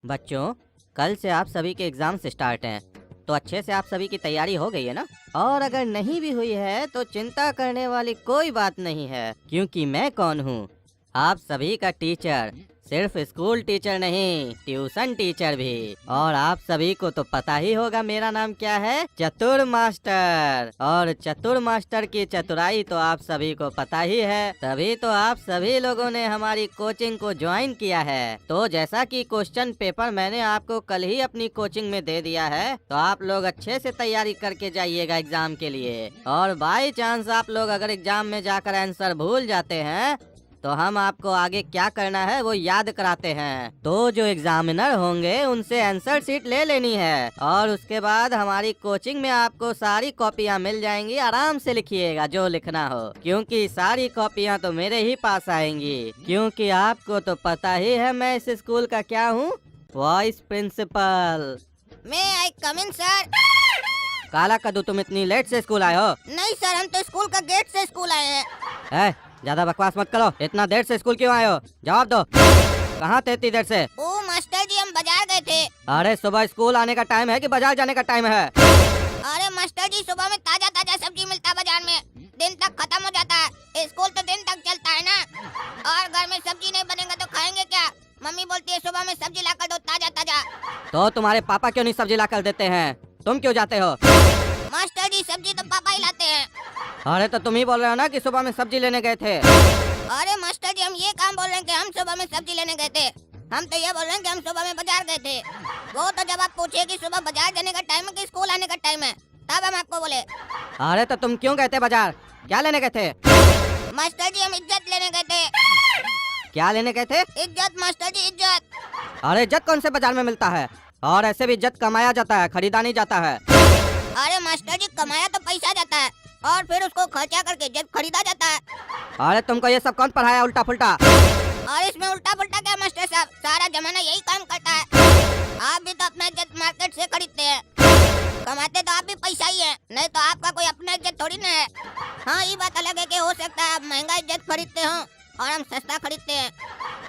बच्चों, कल से आप सभी के एग्जाम्स स्टार्ट हैं, तो अच्छे से आप सभी की तैयारी हो गई है ना? और अगर नहीं भी हुई है तो चिंता करने वाली कोई बात नहीं है, क्योंकि मैं कौन हूँ? आप सभी का टीचर। सिर्फ स्कूल टीचर नहीं, ट्यूशन टीचर भी। और आप सभी को तो पता ही होगा मेरा नाम क्या है, चतुर मास्टर। और चतुर मास्टर की चतुराई तो आप सभी को पता ही है, तभी तो आप सभी लोगों ने हमारी कोचिंग को ज्वाइन किया है। तो जैसा कि क्वेश्चन पेपर मैंने आपको कल ही अपनी कोचिंग में दे दिया है, तो आप लोग अच्छे से तैयारी करके जाइएगा एग्जाम के लिए। और बाई चांस आप लोग अगर एग्जाम में जाकर आंसर भूल जाते हैं तो हम आपको आगे क्या करना है वो याद कराते हैं। तो जो एग्जामिनर होंगे उनसे आंसर शीट ले लेनी है, और उसके बाद हमारी कोचिंग में आपको सारी कॉपियां मिल जाएंगी। आराम से लिखिएगा जो लिखना हो, क्योंकि सारी कॉपियां तो मेरे ही पास आएंगी। क्योंकि आपको तो पता ही है मैं इस स्कूल का क्या हूँ, वाइस प्रिंसिपल। मैं आई कम इन सर। काला कद्दू, तुम इतनी लेट से स्कूल आए हो? नहीं सर, हम तो स्कूल का गेट से स्कूल आए हैं। ज्यादा बकवास मत करो। इतना देर से स्कूल क्यों आए हो? जवाब दो। कहाँ थे इतनी देर से? ओ मास्टर जी, हम बाजार गए थे। अरे सुबह स्कूल आने का टाइम है कि बाजार जाने का टाइम है? अरे मास्टर जी, सुबह में ताजा ताजा सब्जी मिलता है बाजार में, दिन तक खत्म हो जाता है। स्कूल तो दिन तक चलता है ना, और घर में सब्जी नहीं बनेगा तो खाएंगे क्या? मम्मी बोलती है सुबह में सब्जी ला कर दो ताजा ताजा। तो तुम्हारे पापा क्यों नहीं सब्जी ला कर देते हैं? तुम क्यों जाते हो? मास्टर जी, सब्जी तो पापा ही लाते हैं। अरे तो तुम ही बोल रहे हो ना कि सुबह में सब्जी लेने गए थे। अरे मास्टर जी, हम ये काम बोल रहे हैं कि हम सुबह में सब्जी लेने गए थे। हम तो ये बोल रहे हैं कि हम सुबह में बाजार गए थे। वो तो जब आप पूछे कि सुबह बाजार जाने का टाइम है कि स्कूल आने का टाइम है, तब हम आपको बोले। अरे तो तुम क्यों गए थे बाजार? क्या लेने गए थे? मास्टर जी, हम इज्जत लेने गए थे। क्या लेने गए थे? इज्जत मास्टर जी, इज्जत। अरे इज्जत कौन से बाजार में मिलता है? और ऐसे भी इज्जत कमाया जाता है, खरीदा नहीं जाता है। अरे मास्टर जी, कमाया तो पैसा जाता है और फिर उसको खर्चा करके इज्जत खरीदा जाता है। अरे तुमको ये सब कौन पढ़ाया उल्टा पुल्टा? और इसमें उल्टा पुल्टा क्या मास्टर साहब, सारा जमाना यही काम करता है। आप भी तो अपना इज्जत मार्केट से खरीदते हैं, कमाते तो आप भी पैसा ही है, नहीं तो आपका कोई अपना इज्जत थोड़ी ना है। हाँ, ये बात अलग है कि हो सकता है आप महंगा इज्जत खरीदते हो और हम सस्ता खरीदते हैं।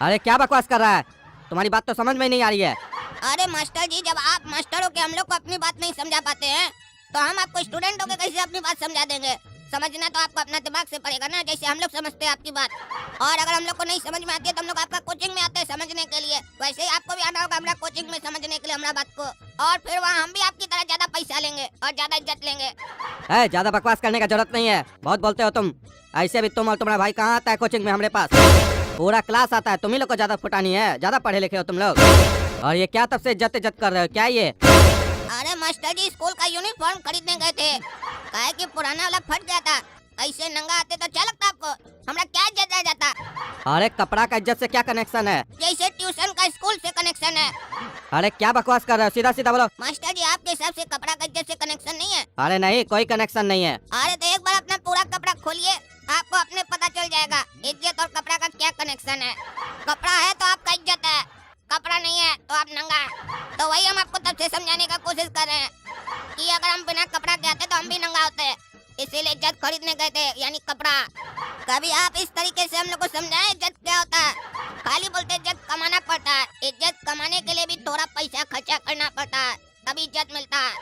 अरे क्या बकवास कर रहा है? तुम्हारी बात तो समझ में नहीं आ रही है। अरे मास्टर जी, जब आप मास्टर हो के हम लोग को अपनी बात नहीं समझा पाते हैं, तो हम आपको स्टूडेंट हो के कैसे अपनी बात समझा देंगे? समझना तो आपको अपना दिमाग से पड़ेगा ना, जैसे हम लोग समझते हैं आपकी बात। और अगर हम लोग को नहीं समझ में आती है तो हम लोग आपका कोचिंग में आते हैं समझने के लिए, वैसे ही आपको भी आना होगा हमारा कोचिंग में समझने के लिए हमारा बात को। और फिर वहाँ हम भी आपकी तरह ज्यादा पैसा लेंगे और ज्यादा इज्जत लेंगे। ज्यादा बकवास करने का जरूरत नहीं है, बहुत बोलते हो तुम। ऐसे भी तुम और तुम्हारा भाई कहाँ आता है कोचिंग में हमारे पास? पूरा क्लास आता है, तुम ही लोग को ज्यादा फुटानी है, ज्यादा पढ़े लिखे हो तुम लोग। और ये क्या तब से इज्जत इज्जत कर रहे हो, क्या ये? अरे मास्टर जी, स्कूल का यूनिफॉर्म खरीदने गए थे, काहे कि पुराना वाला फट गया था। ऐसे नंगा आते तो अच्छा लगता आपको? हमारा क्या इज्जत रह जाता? अरे कपड़ा का इज्जत से क्या कनेक्शन है? जैसे ट्यूशन का स्कूल से कनेक्शन है। अरे क्या बकवास कर रहे हो, सीधा सीधा बोलो। मास्टर जी, आपके हिसाब से कपड़ा का इज्जत से कनेक्शन नहीं है? अरे नहीं, कोई कनेक्शन नहीं है। अरे तो एक बार अपना पूरा कपड़ा खोलिए, आपको अपने पता चल जाएगा इज्जत और कपड़ा का क्या कनेक्शन है। कपड़ा है तो आपका इज्जत है, कपड़ा नहीं है तो आप नंगा है। तो वही हम आपको तब से समझाने का कोशिश कर रहे हैं कि अगर हम बिना कपड़ा के आते तो हम भी नंगा होते, इसीलिए इज्जत खरीदने गए थे, यानी कपड़ा। कभी आप इस तरीके से हम लोग को समझाएं इज्जत क्या होता है। खाली बोलते इज्जत कमाना पड़ता है, इज्जत कमाने के लिए भी थोड़ा पैसा खर्चा करना पड़ता है, तभी इज्जत मिलता है।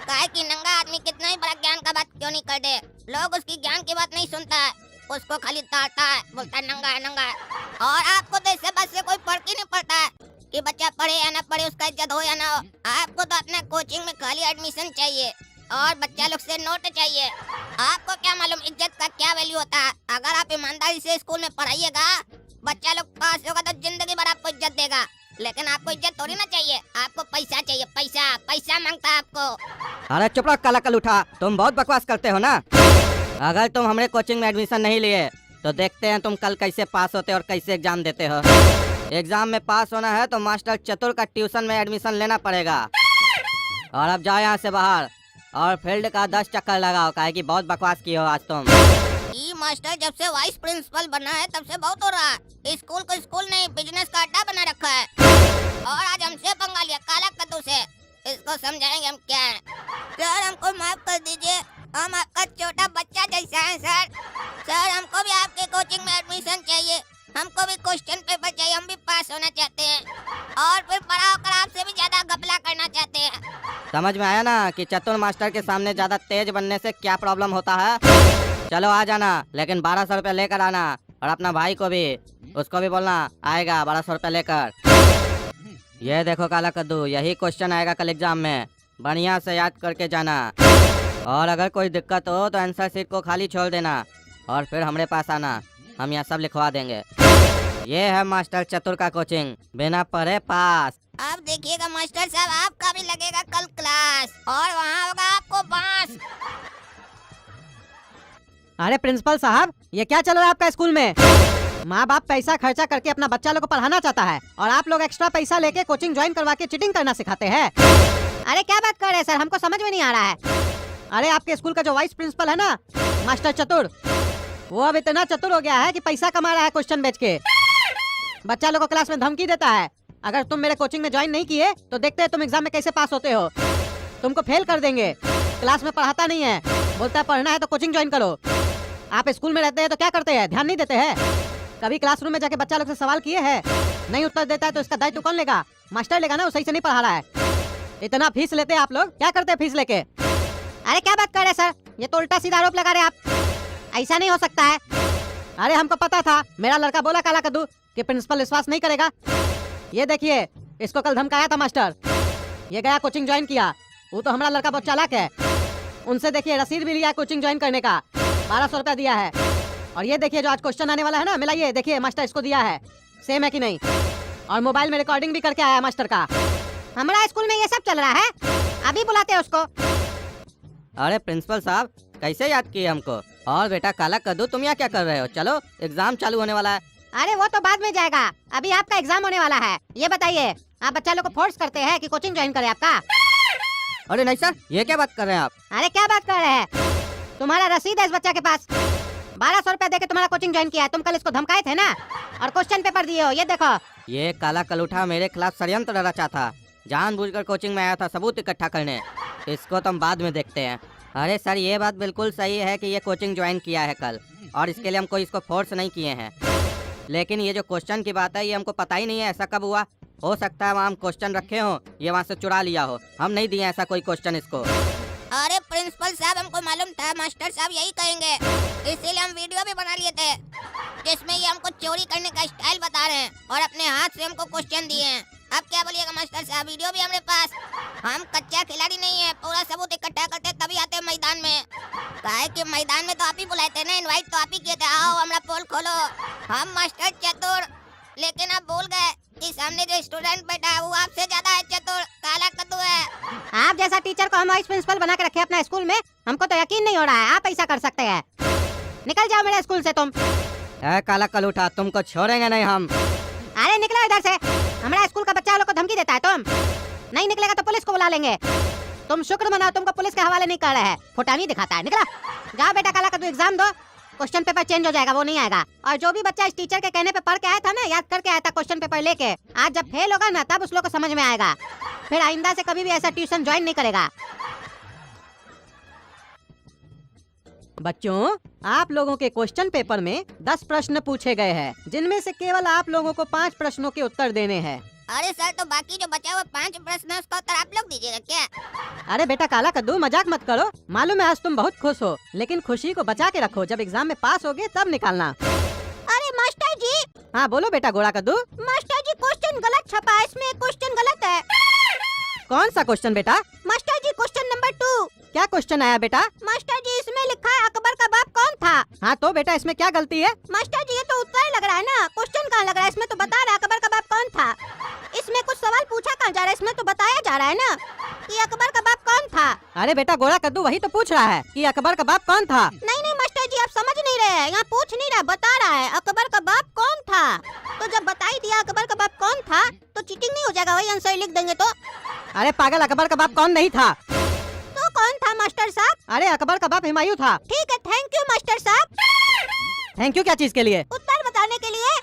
काहे कि नंगा आदमी कितना ही बड़ा ज्ञान का बात क्यों नहीं कर दे, लोग उसकी ज्ञान की बात नहीं सुनता है, उसको खाली ताड़ता है, बोलता है नंगा है नंगा है। और आपको तो इससे बात से कोई फर्क ही नहीं पड़ता है कि बच्चा पढ़े या ना पढ़े, उसका इज्जत हो या ना हो। आपको तो अपना कोचिंग में खाली एडमिशन चाहिए और बच्चा लोग से नोट चाहिए। आपको क्या मालूम इज्जत का क्या वैल्यू होता है? अगर आप ईमानदारी से स्कूल में पढ़ाइएगा, बच्चा लोग पास होगा तो जिंदगी भर आपको इज्जत देगा। लेकिन आपको इज्जत थोड़ी ना चाहिए, आपको पैसा चाहिए, पैसा पैसा मांगता है आपको। अरे चुप रहो काला कल उठा, तुम बहुत बकवास करते हो ना। अगर तुम हमारे कोचिंग में एडमिशन नहीं लिए तो देखते हैं तुम कल कैसे पास होते और कैसे एग्जाम देते हो। एग्जाम में पास होना है तो मास्टर चतुर का ट्यूशन में एडमिशन लेना पड़ेगा। और अब जाओ यहाँ से बाहर और फील्ड का 10 चक्कर लगाओ, काहे कि बहुत बकवास की हो आज तुम। ये मास्टर जब से वाइस प्रिंसिपल बना है तब से बहुत हो रहा है। स्कूल को स्कूल नहीं, बिजनेस का अड्डा बना रखा है। और आज हमसे पंगा लिया काला कद्दू से। इसको समझाएंगे हम क्या है। सर, हमको माफ कर दीजिए, हम आपका छोटा बच्चा जैसा है सर। सर, हमको भी आपके कोचिंग में एडमिशन चाहिए, हमको भी क्वेश्चन पेपर चाहिए, हम भी पास होना चाहते हैं और फिर बड़ा होकर आपसे समझ में आया ना कि चतुर मास्टर के सामने ज्यादा तेज बनने से क्या प्रॉब्लम होता है। चलो आ जाना, लेकिन 1200 रुपये लेकर आना, और अपना भाई को भी, उसको भी बोलना आएगा 1200 रुपये लेकर। ये देखो काला कद्दू, यही क्वेश्चन आएगा कल एग्जाम में, बढ़िया से याद करके जाना। और अगर कोई दिक्कत हो तो आंसर शीट को खाली छोड़ देना और फिर हमारे पास आना, हम यहाँ सब लिखवा देंगे। ये है मास्टर चतुर का कोचिंग, बिना पढ़े पास। अब देखिएगा मास्टर साहब, आपका भी लगेगा कल क्लास और वहाँ होगा आपको बांस। अरे प्रिंसिपल साहब, ये क्या चल रहा है आपका स्कूल में? माँ बाप पैसा खर्चा करके अपना बच्चा लोग को पढ़ाना चाहता है और आप लोग एक्स्ट्रा पैसा लेके कोचिंग ज्वाइन करवा के चीटिंग करना सिखाते हैं। अरे क्या बात कर रहे हैं सर, हमको समझ में नहीं आ रहा है। अरे आपके स्कूल का जो वाइस प्रिंसिपल है ना, मास्टर चतुर, वो अब इतना चतुर हो गया है कि पैसा कमा रहा है क्वेश्चन बेच के। बच्चा लोग को क्लास में धमकी देता है, अगर तुम मेरे कोचिंग में ज्वाइन नहीं किए तो देखते हैं तुम एग्जाम में कैसे पास होते हो, तुमको फेल कर देंगे। क्लास में पढ़ाता नहीं है, बोलता है पढ़ना है तो कोचिंग ज्वाइन करो। आप स्कूल में रहते हैं तो क्या करते हैं, ध्यान नहीं देते हैं? कभी क्लासरूम में जाके बच्चा लोग से सवाल किए हैं? नहीं उत्तर देता है तो इसका दायित्व कौन लेगा? मास्टर लेगा ना, वो सही से नहीं पढ़ा रहा है। इतना फीस लेते हैं आप लोग, क्या करते हैं फीस लेके? अरे क्या बात कर रहे हैं सर, ये तो उल्टा सीधा आरोप लगा रहे हैं आप, ऐसा नहीं हो सकता है। अरे हमको पता था, मेरा लड़का बोला काला कद्दू कि प्रिंसिपल विश्वास नहीं करेगा। ये देखिए, इसको कल धमकाया था मास्टर, ये गया कोचिंग ज्वाइन किया। वो तो हमारा लड़का बहुत चालाक है, उनसे देखिए रसीद भी लिया कोचिंग ज्वाइन करने का, 1200 रुपया दिया है। और ये देखिए जो आज क्वेश्चन आने वाला है ना, मिलाइए देखिए मास्टर इसको दिया है, सेम है कि नहीं। और मोबाइल में रिकॉर्डिंग भी करके आया है मास्टर का। हमारा स्कूल में ये सब चल रहा है, अभी बुलाते हैं उसको। अरे प्रिंसिपल साहब, कैसे याद किए हमको? और बेटा काला कद्दू, तुम यहाँ क्या कर रहे हो? चलो एग्जाम चालू होने वाला है। अरे वो तो बाद में जाएगा, अभी आपका एग्जाम होने वाला है। ये बताइए, आप बच्चा लोग को फोर्स करते हैं कि कोचिंग ज्वाइन करे आपका? अरे नहीं सर, ये क्या बात कर रहे हैं आप? अरे क्या बात कर रहे हैं, तुम्हारा रसीद है इस बच्चा के पास, 1200 रुपया देके तुम्हारा कोचिंग ज्वाइन किया है। तुम कल इसको धमकाए थे ना, और क्वेश्चन पेपर दिए हो, ये देखो। ये काला कलूठा मेरे खिलाफ षड्यंत्र रचा था, जानबूझकर कोचिंग में आया था सबूत इकट्ठा करने। इसको तो हम बाद में देखते हैं। अरे सर, ये बात बिल्कुल सही है कि ये कोचिंग ज्वाइन किया है कल, और इसके लिए हम कोई इसको फोर्स नहीं किए हैं। लेकिन ये जो क्वेश्चन की बात है, ये हमको पता ही नहीं है ऐसा कब हुआ। हो सकता है वहाँ हम क्वेश्चन रखे हो, ये वहाँ से चुरा लिया हो, हम नहीं दिए ऐसा कोई क्वेश्चन इसको। अरे प्रिंसिपल साहब, हमको मालूम था मास्टर साहब यही कहेंगे, इसीलिए हम वीडियो भी बना लिए थे जिसमें ये हमको चोरी करने का स्टाइल बता रहे हैं और अपने हाथ से हमको क्वेश्चन दिए हैं। अब क्या बोलिएगा मास्टर साहब, वीडियो भी हमारे पास। हम कच्चा खिलाड़ी नहीं है, पूरा सबूत इकट्ठा करते तभी आते हैं मैदान में। काहे कि मैदान में तो आप ही बुलाए थे ना, इनवाइट तो आप ही किए थे, आओ हमारा पोल खोलो। हम मास्टर चतुर, लेकिन आप भूल गए कि सामने जो स्टूडेंट बैठा है वो आपसे ज्यादा है चतुर, काला कद्दू है। आप जैसा टीचर को हम वाइस प्रिंसिपल बना के रखे अपना स्कूल में, हमको तो यकीन नहीं हो रहा है आप ऐसा कर सकते हैं। निकल जाओ मेरे स्कूल से तुम। काला कलूठा, तुमको छोड़ेंगे नहीं हम। अरे निकलो इधर से, हमारा स्कूल का बच्चा लोग को धमकी देता है तुम। नहीं निकलेगा तो पुलिस को बुला लेंगे। तुम शुक्र मनाओ तुमको पुलिस के हवाले नहीं कर रहे हैं, फुटानी दिखाता है। निकला जाओ बेटा, काला कद्दू एग्जाम दो, क्वेश्चन पेपर चेंज हो जाएगा, वो नहीं आएगा। और जो भी बच्चा इस टीचर के कहने पे पढ़ के आया था ना, याद करके आया था क्वेश्चन पेपर लेके, आज जब फेल होगा ना तब उस लोग को समझ में आएगा, फिर आइंदा से कभी भी ऐसा ट्यूशन ज्वाइन नहीं करेगा। बच्चों, आप लोगों के क्वेश्चन पेपर में 10 प्रश्न पूछे गए हैं, जिनमें से केवल आप लोगों को 5 प्रश्नों के उत्तर देने हैं। अरे सर, तो बाकी जो बचा हुआ 5 प्रश्न है उसका उत्तर आप लोग दीजिएगा क्या? अरे बेटा काला कद्दू, मजाक मत करो। मालूम है आज तुम बहुत खुश हो, लेकिन खुशी को बचा के रखो, जब एग्जाम में पास होगे तब निकालना। अरे मास्टर जी। हाँ बोलो बेटा गोरा कद्दू। मास्टर जी, क्वेश्चन गलत छपा है, इसमें क्वेश्चन गलत है। कौन सा क्वेश्चन बेटा? मास्टर जी, क्वेश्चन नंबर 2। क्या क्वेश्चन आया बेटा? मास्टर जी, इसमें लिखा है अकबर का बाप कौन था? हाँ तो बेटा इसमें क्या गलती है? मास्टर जी, ये तो उत्तर लग रहा है ना, क्वेश्चन कहाँ लग रहा है? इसमें तो बता रहा है अकबर का बाप कौन था। इसमें कुछ सवाल पूछा कहाँ जा रहा है, इसमें तो बताया जा रहा है ना कि अकबर का बाप कौन था। अरे बेटा गोरा कद्दू वही तो पूछ रहा है कि अकबर का बाप कौन था। नहीं नहीं मास्टर जी, आप समझ नहीं रहे हैं, यहाँ पूछ नहीं रहा, बता रहा है अकबर का बाप कौन था। तो जब बता ही दिया अकबर का बाप कौन था तो चीटिंग नहीं हो जाएगा? वही आंसर लिख देंगे तो। अरे पागल, अकबर का बाप कौन नहीं था। तो कौन था मास्टर साहब? अरे अकबर का बाप हुमायूं था। ठीक है, थैंक यू मास्टर साहब। थैंक यू क्या चीज के लिए? उत्तर बताने के लिए।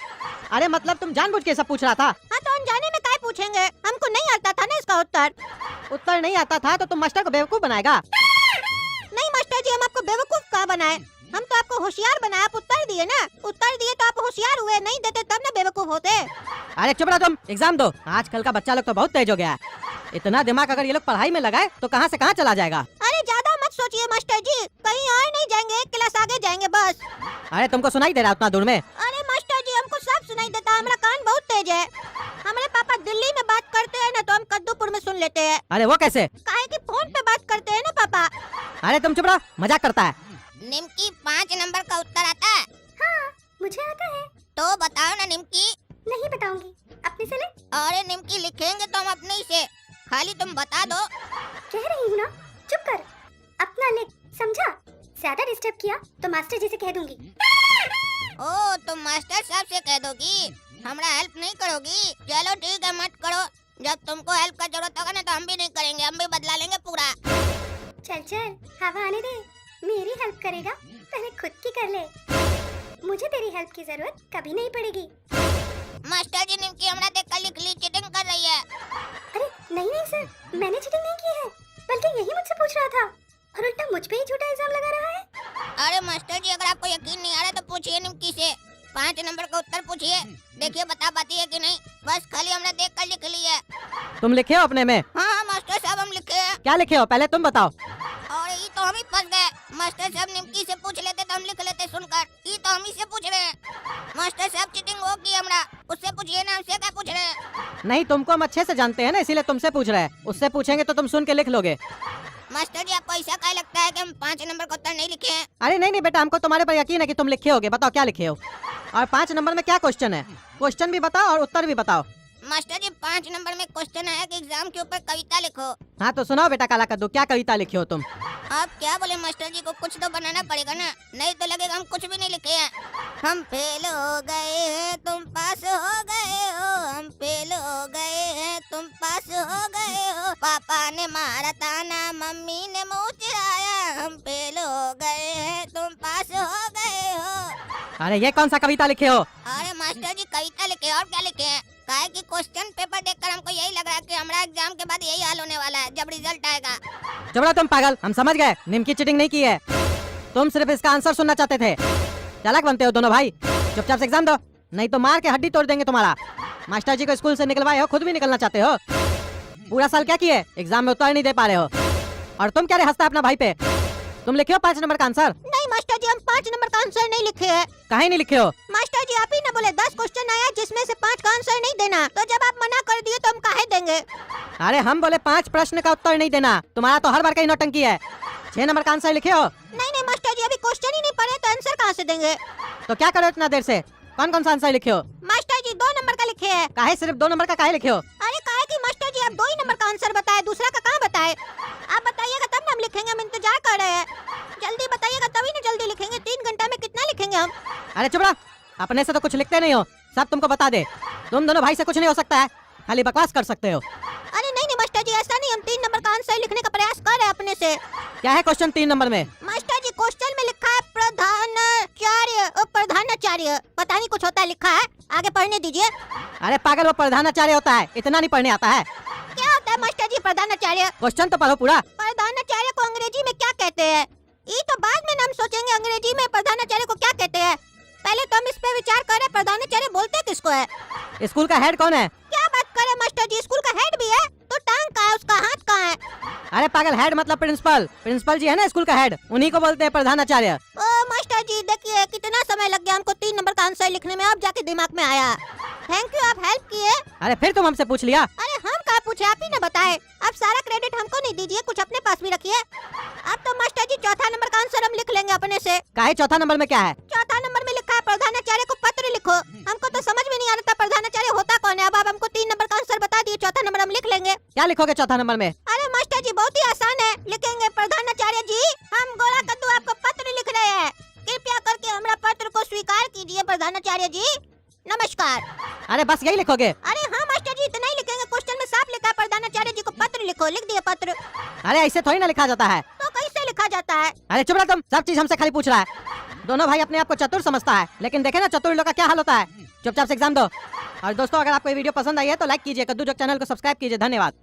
अरे मतलब तुम जानबूझ के सब पूछ रहा था? हाँ तो अनजाने में काहे पूछेंगे, हमको नहीं आता था ना इसका उत्तर। उत्तर नहीं आता था तो तुम मास्टर को बेवकूफ बनाएगा? नहीं मास्टर जी, हम आपको बेवकूफ कहाँ बनाए, हम तो आपको होशियार बनाए। आप उत्तर दिए ना, उत्तर दिए तो आप होशियार हुए, नहीं देते तब ना बेवकूफ होते। अरे चुप रहो तुम, एग्जाम दो। आजकल का बच्चा लोग तो बहुत तेज हो गया है। इतना दिमाग अगर ये लोग पढ़ाई में लगाए तो कहाँ से कहाँ चला जाएगा। अरे ज्यादा मत सोचिए मास्टर जी, कहीं और नहीं जाएंगे, एक क्लास आगे जाएंगे बस। अरे तुमको सुनाई दे रहा है उतना दूर में? अरे मास्टर जी हमको सब सुनाई देता है, हमारा कान बहुत तेज है। हमारे पापा दिल्ली में बात करते हैं ना तो हम कद्दूपुर में सुन लेते हैं। अरे वो कैसे? काहे कि फोन पे बात करते हैं ना पापा। अरे तुम चुप रहो, मजाक करता है। निमकी 5 नंबर का उत्तर आता है? हाँ, मुझे आता है। तो बताओ ना निमकी। नहीं बताऊंगी, अपने से ले। अरे निमकी लिखेंगे तो हम अपने ही से, खाली तुम बता दो। कह रही हूँ ना, चुप कर, अपना लिख, समझा? ज्यादा डिस्टर्ब किया तो मास्टर जी से कह दूंगी। ओ तुम मास्टर साहब से कह दोगी, हमरा हेल्प नहीं करोगी? चलो ठीक है मत करो, जब तुमको हेल्प का जरूरत होगा ना तो हम भी नहीं करेंगे, हम भी बदला लेंगे पूरा। चल चल, हवा आने दे, मेरी हेल्प करेगा, पहले खुद की कर ले। मुझे तेरी हेल्प की जरूरत कभी नहीं पड़ेगी। मास्टर जी निमकी हमरा देख कर लिख ली, चीटिंग कर रही है। अरे नहीं नहीं सर, मैंने चीटिंग नहीं की है, बल्कि यही मुझसे पूछ रहा था और उल्टा मुझ पे ही झूठा इल्जाम लगा रहा है। अरे मास्टर जी अगर आपको यकीन नहीं आ रहा तो पूछिए निमकी से, 5 नंबर का उत्तर पूछिए, देखिए बता पाती है कि नहीं। बस खाली हमने देख कर लिख ली है। तुम लिखे हो अपने में? हाँ मास्टर साहब हम लिखे हैं। क्या लिखे हो पहले तुम बताओ। और ये तो हम ही फंस गए, मास्टर साहब निमकी से पूछ लेते तो हम लिख लेते सुनकर, ये तो हम ही से पूछ रहे हैं। मास्टर साहब चीटिंग हो की हमरा, उससे पूछिए ना, हमसे क्या पूछ रहे हैं। नहीं, तुमको हम अच्छे से जानते हैं ना, इसीलिए तुमसे पूछ रहे हैं। उससे पूछेंगे तो तुम सुन के लिख लोगे। मास्टर जी आपको ऐसा क्या लगता है कि हम 5 नंबर का उत्तर नहीं लिखे हैं? अरे नहीं नहीं बेटा, हमको तुम्हारे पर यकीन है कि तुम लिखे होगे। बताओ क्या लिखे हो, और 5 नंबर में क्या क्वेश्चन है? क्वेश्चन भी बताओ और उत्तर भी बताओ। मास्टर जी 5 नंबर में क्वेश्चन है कि एग्जाम के ऊपर कविता लिखो। हाँ तो सुनाओ बेटा काला कद्दू, क्या कविता लिखे हो तुम? आप क्या बोले मास्टर जी को, कुछ तो बनाना पड़ेगा ना, नहीं तो लगेगा हम कुछ भी नहीं लिखे हैं। हम फेल हो गए हैं तुम पास हो गए हो, हम फेल हो गए हैं तुम पास हो गए हो, पापा ने मारा ताना मम्मी ने मुँह चिढ़ाया, हम फेल हो गए हैं तुम पास हो गए हो। अरे ये कौन सा कविता लिखे हो? अरे मास्टर जी कविता लिखे और क्या लिखे हैं? काहे कि क्वेश्चन पेपर देखकर हमको यही लग रहा है कि हमारा एग्जाम के बाद यही हाल होने वाला है जब रिजल्ट आएगा। चुप रहो तुम पागल, हम समझ गए, निमकी चीटिंग नहीं की है। तुम सिर्फ इसका आंसर सुनना चाहते थे। चालाक बनते हो दोनों भाई, चुपचाप से एग्जाम दो, नहीं तो मार के हड्डी तोड़ देंगे तुम्हारा। मास्टर जी को स्कूल से निकलवाए हो, खुद भी निकलना चाहते हो। पूरा साल क्या किए, एग्जाम में उत्तर नहीं दे पा रहे हो। और तुम क्या रे हंसता अपना भाई पे? तुम लिखे हो 5 नंबर का आंसर? नहीं मास्टर जी हम 5 नंबर का आंसर नहीं लिखे हैं। काहे नहीं लिखे हो? मास्टर जी आप ही ना बोले 10 क्वेश्चन आया जिसमें से 5 का आंसर नहीं देना, तो जब आप मना कर दिए तो हम काहे देंगे? अरे हम बोले 5 प्रश्न का उत्तर नहीं देना, तुम्हारा तो हर बार का ही नौटंकी है। 6 नंबर का आंसर लिखे हो? नहीं नहीं मास्टर जी अभी क्वेश्चन ही नहीं पढ़े तो आंसर कहाँ से देंगे? तो क्या करो इतना देर से? कौन कौन सा आंसर लिखे हो? मास्टर जी 2 नंबर का लिखे हैं। काहे सिर्फ 2 नंबर का काहे लिखे हो? अरे काहे कि मास्टर जी आप 2 ही नंबर का आंसर बताए, दूसरा का कहाँ बताए? आप बताइएगा तब ना हम लिखेंगे, हम इंतजार कर रहे हैं। जल्दी बताइएगा तभी ना जल्दी लिखेंगे, 3 घंटा में कितना लिखेंगे हम? अरे चुप रहो, अपने से तो कुछ लिखते नहीं हो, सब तुमको बता दे। तुम दोनों भाई से कुछ नहीं हो सकता है, खाली बकवास कर सकते हो। अरे नहीं नहीं मास्टर जी ऐसा नहीं, हम 3 नंबर का आंसर लिखने का प्रयास कर रहे हैं अपने से। क्या है क्वेश्चन 3 नंबर में? मास्टर जी क्वेश्चन में लिखा है प्रधानाचार्य, प्रधानाचार्य पता नहीं कुछ होता है लिखा है, आगे पढ़ने दीजिए। अरे पागल, वो प्रधानाचार्य होता है, इतना नहीं पढ़ने आता है। क्या होता है मास्टर जी प्रधानाचार्य? क्वेश्चन तो पढ़ो पूरा। प्रधानाचार्य को अंग्रेजी में क्या कहते हैं? ये तो बाद में हम सोचेंगे अंग्रेजी में प्रधानाचार्य को क्या कहते हैं, पहले तो हम इस पे विचार करें। प्रधानाचार्य बोलते किसको है? स्कूल का हेड कौन है? क्या बात करे मास्टर जी, स्कूल का हेड भी है तो टांग कहाँ है उसका, हाथ कहाँ है? अरे पागल, हेड मतलब प्रिंसिपल, प्रिंसिपल जी है ना स्कूल का हेड, उन्हीं को बोलते हैं प्रधानाचार्य। ओ मास्टर जी देखिए कितना समय लग गया हमको 3 नंबर का आंसर लिखने में, अब जाके दिमाग में आया। थैंक यू, आप हेल्प किए। अरे फिर तुम हमसे पूछ लिया। अरे हम कहाँ पूछे, आप ही ने बताए। अब सारा क्रेडिट हमको नहीं दीजिए, कुछ अपने पास भी रखिए। अब तो मास्टर जी 4था नंबर का आंसर हम लिख लेंगे अपने से। काहे 4था नंबर में क्या है? 4था नंबर में लिखा है प्रधानाचार्य को पत्र लिखो। हमको तो समझ में नहीं आ रहा था प्रधानाचार्य होता कौन है, अब आप हमको 3 नंबर का आंसर बता दिए, 4था नंबर हम लिख लेंगे। क्या लिखोगे 4था नंबर में? अरे मास्टर जी बहुत ही आसान है, लिखेंगे प्रधानाचार्य जी हम गोरा कद्दू आपको पत्र लिख रहे हैं, कृपया करके हमारा पत्र को स्वीकार कीजिए प्रधानाचार्य जी, नमस्कार। अरे बस यही लिखोगे? अरे हाँ मास्टर जी इतना ही लिखेंगे, क्वेश्चन में साफ लिखा है प्रधानाचार्य जी को पत्र लिखो, लिख दिया पत्र। अरे ऐसे थोड़ी ना लिखा जाता है। तो कैसे लिखा जाता है? अरे चुप रहो तुम, सब चीज हमसे खाली पूछ रहा है। दोनों भाई अपने आप को चतुर समझता है, लेकिन देखे ना चतुर लोग का क्या हाल होता है। चुपचाप से एग्जाम दो। और दोस्तों अगर आपको ये वीडियो पसंद आई है तो लाइक कीजिए, कद्दू जोक चैनल को सब्सक्राइब कीजिए। धन्यवाद।